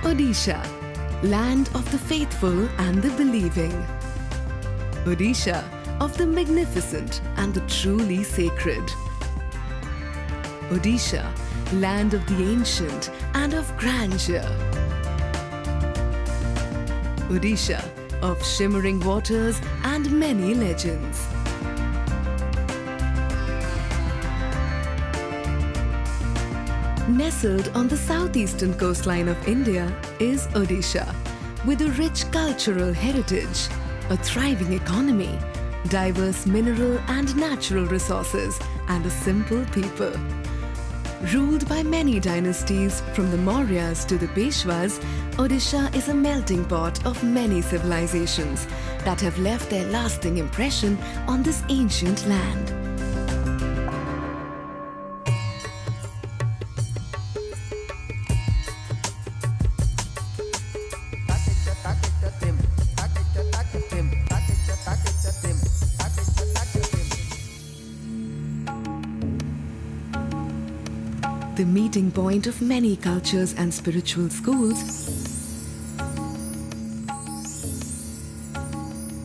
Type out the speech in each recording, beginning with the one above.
Odisha, land of the faithful and the believing. Odisha, of the magnificent and the truly sacred. Odisha, land of the ancient and of grandeur. Odisha, of shimmering waters and many legends. Nestled on the southeastern coastline of India is Odisha, with a rich cultural heritage, a thriving economy, diverse mineral and natural resources, and a simple people. Ruled by many dynasties from the Mauryas to the Peshwas, Odisha is a melting pot of many civilizations that have left their lasting impression on this ancient land. The meeting point of many cultures and spiritual schools,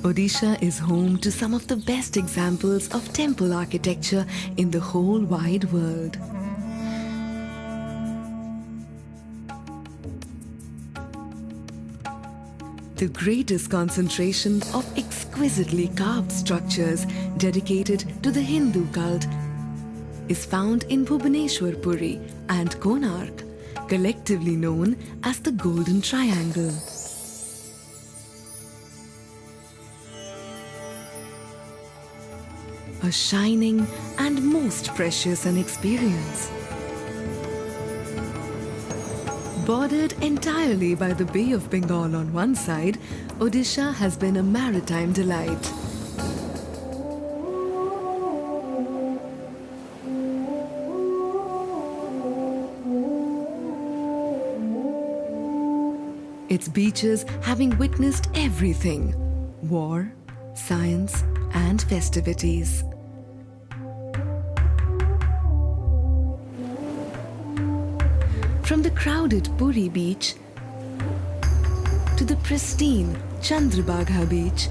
Odisha is home to some of the best examples of temple architecture in the whole wide world. The greatest concentration of exquisitely carved structures dedicated to the Hindu cult is found in Bhubaneswar Puri and Konark, collectively known as the Golden Triangle. A shining and most precious an experience. Bordered entirely by the Bay of Bengal on one side, Odisha has been a maritime delight. Its beaches having witnessed everything: war, science, and festivities. From the crowded Puri beach to the pristine Chandrabagha beach,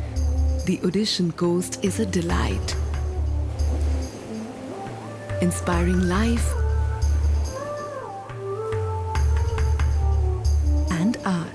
the Odishan coast is a delight. Inspiring life and art.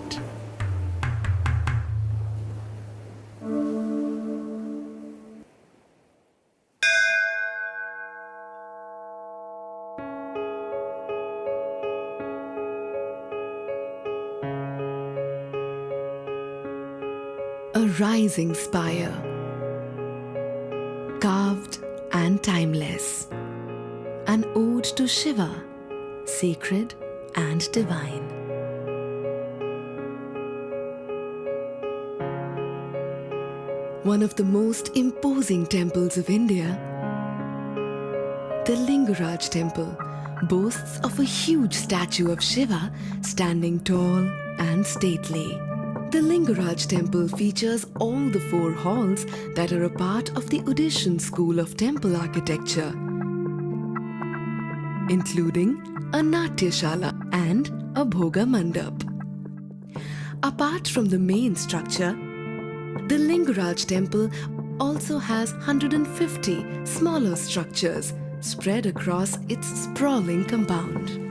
A rising spire, carved and timeless. An ode to Shiva, sacred and divine. One of the most imposing temples of India, the Lingaraj temple, boasts of a huge statue of Shiva standing tall and stately. The Lingaraj temple features all the 4 halls that are a part of the Odishan school of temple architecture, including a Natyashala and a Bhoga Mandap. Apart from the main structure, the Lingaraj temple also has 150 smaller structures spread across its sprawling compound.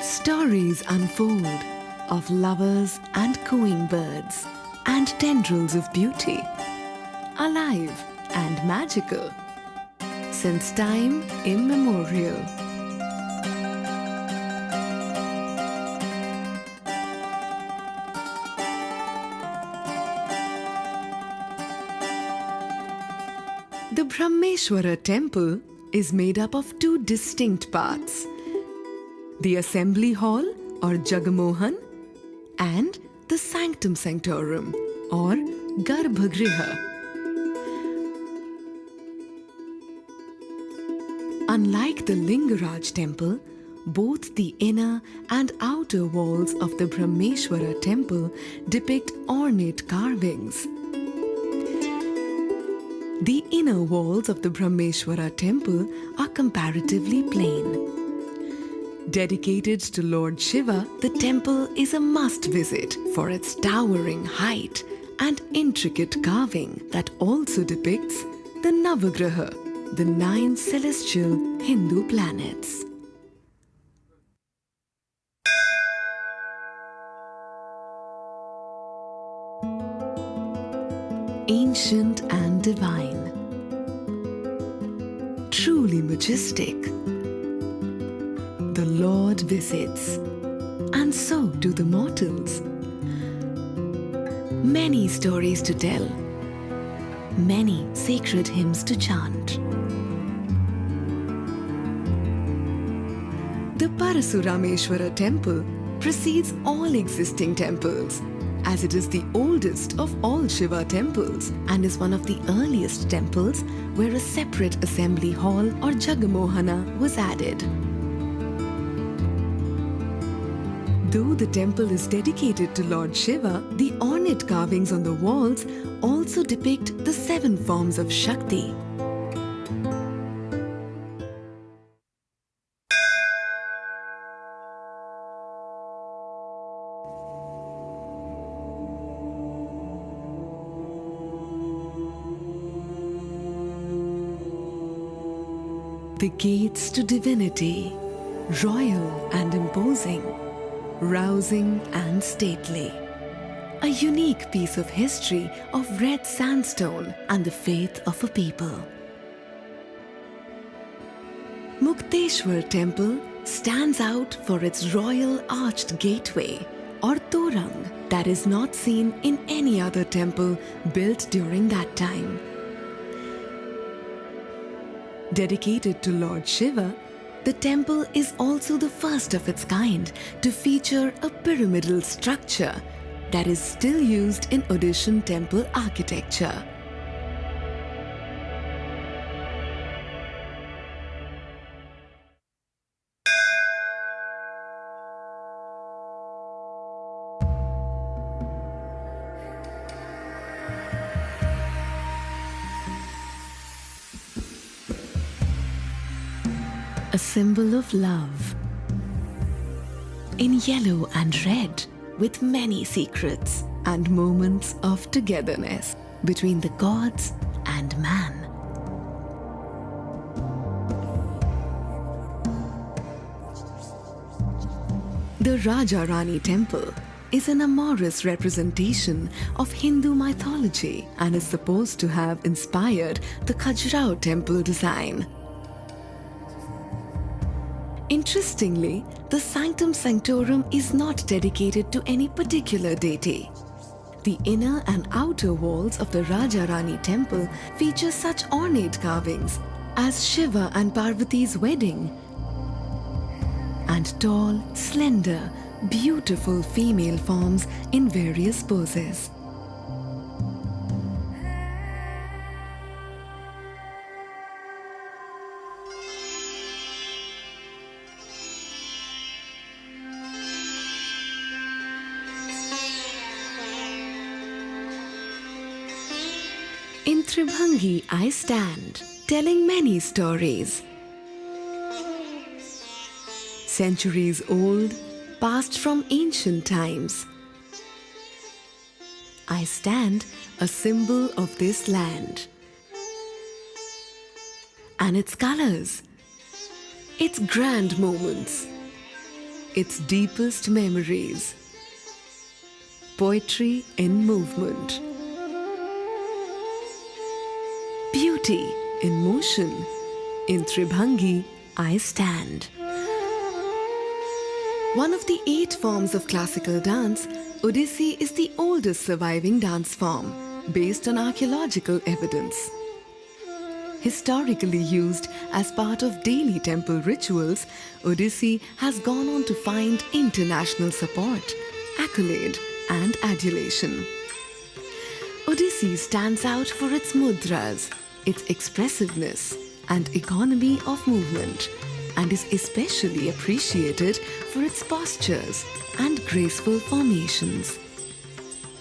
Stories unfold of lovers and cooing birds and tendrils of beauty, alive and magical, since time immemorial. The Brahmeshwara temple is made up of 2 distinct parts, the Assembly Hall or Jagamohan, and the Sanctum Sanctorum or Garbhagriha. Unlike the Lingaraj temple, both the inner and outer walls of the Brahmeshwara temple depict ornate carvings. The inner walls of the Brahmeshwara temple are comparatively plain. Dedicated to Lord Shiva, the temple is a must-visit for its towering height and intricate carving that also depicts the Navagraha, the 9 celestial Hindu planets. Ancient and divine, truly majestic, the Lord visits, and so do the mortals. Many stories to tell, many sacred hymns to chant. The Parasurameshwara temple precedes all existing temples, as it is the oldest of all Shiva temples and is one of the earliest temples where a separate assembly hall or Jagamohana was added. Though the temple is dedicated to Lord Shiva, the ornate carvings on the walls also depict the 7 forms of Shakti. The gates to divinity, royal and imposing, rousing and stately. A unique piece of history of red sandstone and the faith of a people. Mukteshwar temple stands out for its royal arched gateway or torang that is not seen in any other temple built during that time. Dedicated to Lord Shiva, the temple is also the first of its kind to feature a pyramidal structure that is still used in Odishan temple architecture. A symbol of love, in yellow and red, with many secrets and moments of togetherness between the gods and man. The Raja Rani temple is an amorous representation of Hindu mythology and is supposed to have inspired the Khajuraho temple design. Interestingly, the Sanctum Sanctorum is not dedicated to any particular deity. The inner and outer walls of the Raja Rani temple feature such ornate carvings as Shiva and Parvati's wedding, and tall, slender, beautiful female forms in various poses. In Tribhangi I stand, telling many stories. Centuries old, passed from ancient times. I stand, a symbol of this land. And its colors, its grand moments, its deepest memories. Poetry in movement. Beauty in motion. In Tribhangi I stand. One of the 8 forms of classical dance, Odissi is the oldest surviving dance form, based on archaeological evidence. Historically used as part of daily temple rituals, Odissi has gone on to find international support, accolade, and adulation. Odissi stands out for its mudras, its expressiveness, and economy of movement, and is especially appreciated for its postures and graceful formations.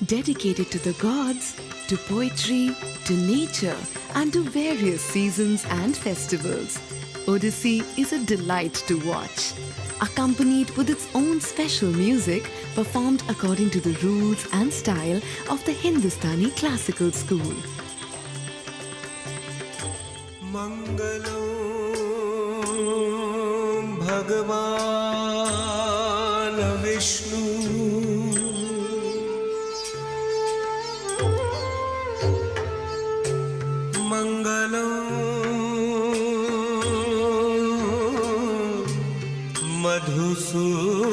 Dedicated to the gods, to poetry, to nature, and to various seasons and festivals, Odissi is a delight to watch, accompanied with its own special music performed according to the rules and style of the Hindustani classical school. Mangalam Bhagavan Vishnu Madhusudanam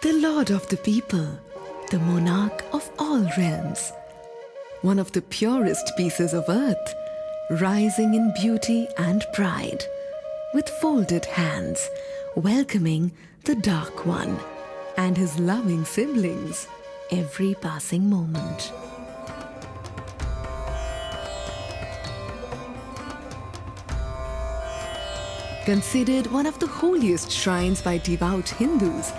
The Lord of the people, the monarch of all realms, one of the purest pieces of earth, rising in beauty and pride, with folded hands, welcoming the Dark One and his loving siblings every passing moment. Considered one of the holiest shrines by devout Hindus,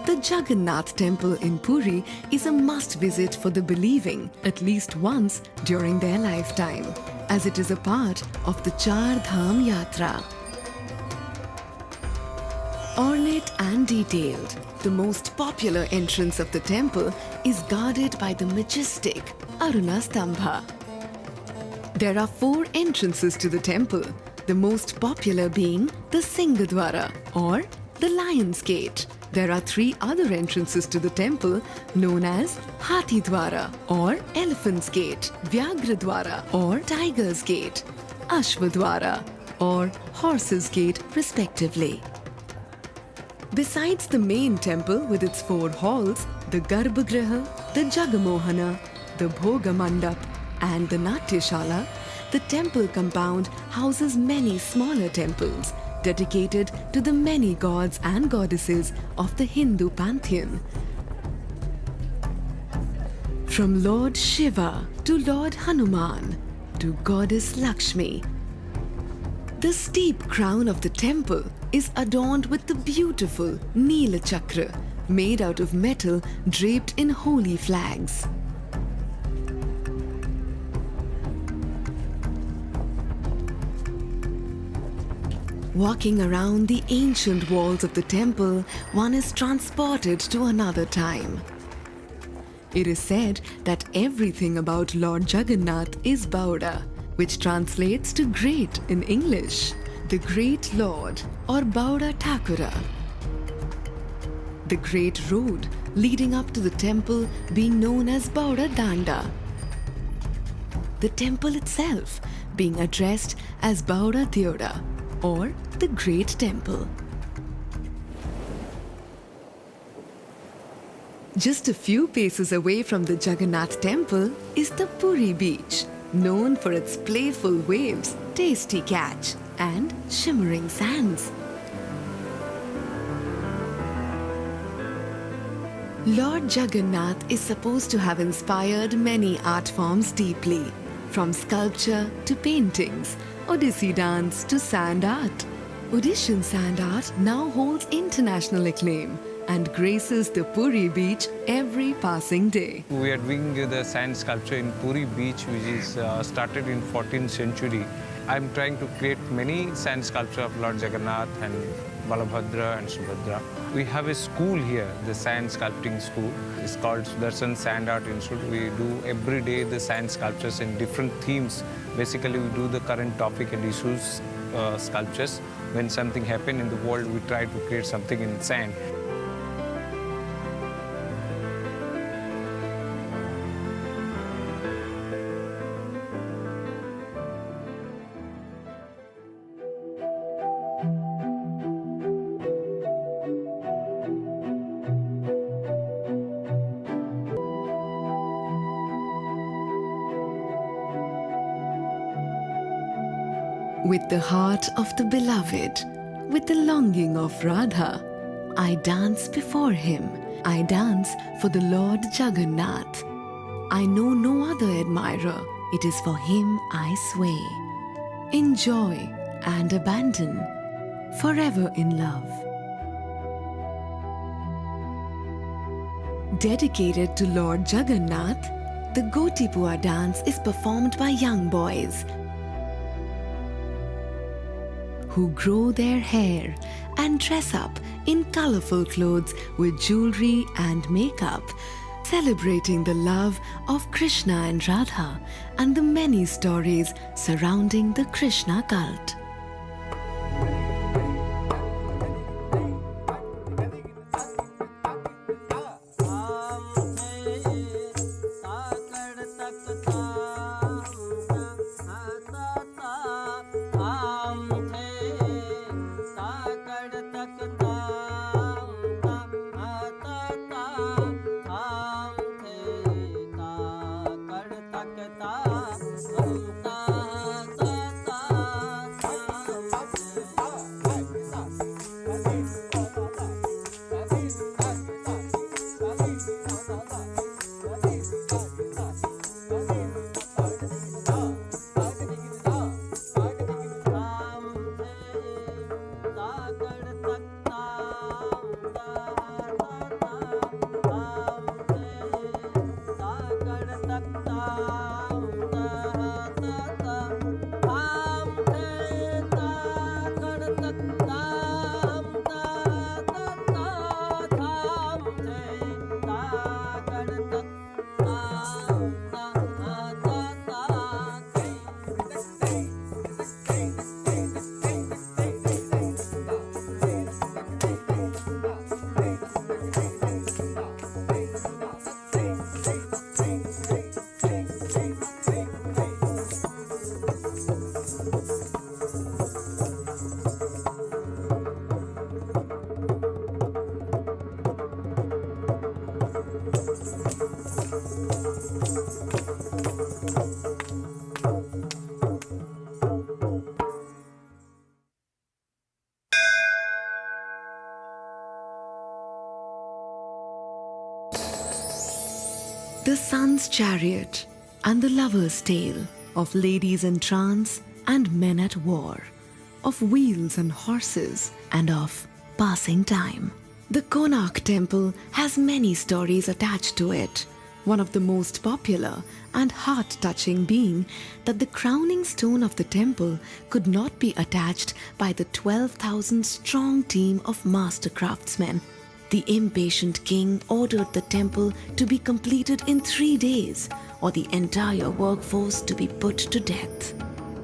the Jagannath Temple in Puri is a must-visit for the believing at least once during their lifetime, as it is a part of the Char Dham Yatra. Ornate and detailed, the most popular entrance of the temple is guarded by the majestic Aruna Stambha. There are 4 entrances to the temple, the most popular being the Singadwara or the Lion's Gate. There are 3 other entrances to the temple known as Hathi Dwara or Elephant's Gate, Vyagra Dwara or Tiger's Gate, Ashva Dwara or Horse's Gate respectively. Besides the main temple with its 4 halls, the Garbhagriha, the Jagamohana, the Bhoga Mandap and the Natyashala, the temple compound houses many smaller temples dedicated to the many gods and goddesses of the Hindu pantheon. From Lord Shiva to Lord Hanuman to Goddess Lakshmi, the steep crown of the temple is adorned with the beautiful Neela Chakra made out of metal draped in holy flags. Walking around the ancient walls of the temple, one is transported to another time. It is said that everything about Lord Jagannath is Bauda, which translates to great in English, the Great Lord or Bauda Thakura. The great road leading up to the temple being known as Bauda Danda. The temple itself being addressed as Bauda Theoda or the Great Temple. Just a few paces away from the Jagannath temple is the Puri beach, known for its playful waves, tasty catch, and shimmering sands. Lord Jagannath is supposed to have inspired many art forms deeply, from sculpture to paintings, Odissi dance to sand art. Odishan sand art now holds international acclaim and graces the Puri beach every passing day. We are doing the sand sculpture in Puri beach, which is started in 14th century. I'm trying to create many sand sculpture of Lord Jagannath and Balabhadra and Subhadra. We have a school here, the sand sculpting school. It's called Sudarshan Sand Art Institute. We do every day the sand sculptures in different themes. Basically, we do the current topic and issues sculptures. When something happens in the world, we try to create something in sand. With the heart of the beloved, with the longing of Radha, I dance before him. I dance for the Lord Jagannath. I know no other admirer. It is for him I sway. Enjoy and abandon, forever in love. Dedicated to Lord Jagannath, the Gotipua dance is performed by young boys who grow their hair and dress up in colorful clothes with jewelry and makeup, celebrating the love of Krishna and Radha and the many stories surrounding the Krishna cult. The Sun's Chariot and the Lover's Tale of ladies in trance and men at war, of wheels and horses and of passing time. The Konark temple has many stories attached to it. One of the most popular and heart-touching being that the crowning stone of the temple could not be attached by the 12,000-strong team of master craftsmen. The impatient king ordered the temple to be completed in 3 days or the entire workforce to be put to death.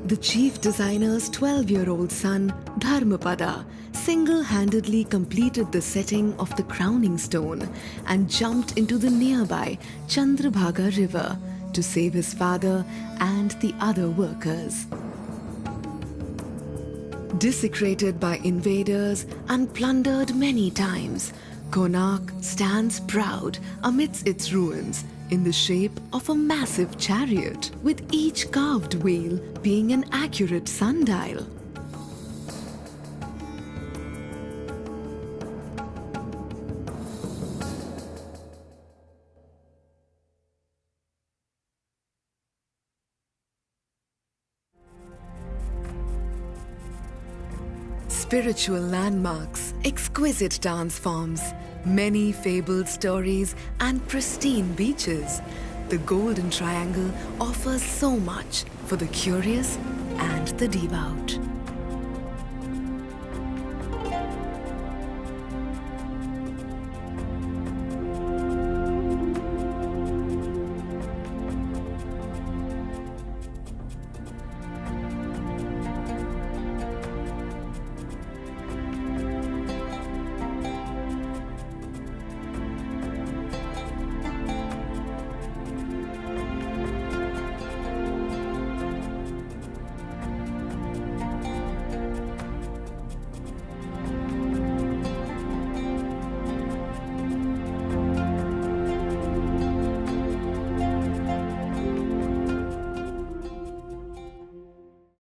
The chief designer's 12-year-old son, Dharmapada, single-handedly completed the setting of the crowning stone and jumped into the nearby Chandrabhaga river to save his father and the other workers. Desecrated by invaders and plundered many times, Konark stands proud amidst its ruins in the shape of a massive chariot, with each carved wheel being an accurate sundial. Spiritual landmarks, exquisite dance forms, many fabled stories and pristine beaches, the Golden Triangle offers so much for the curious and the devout.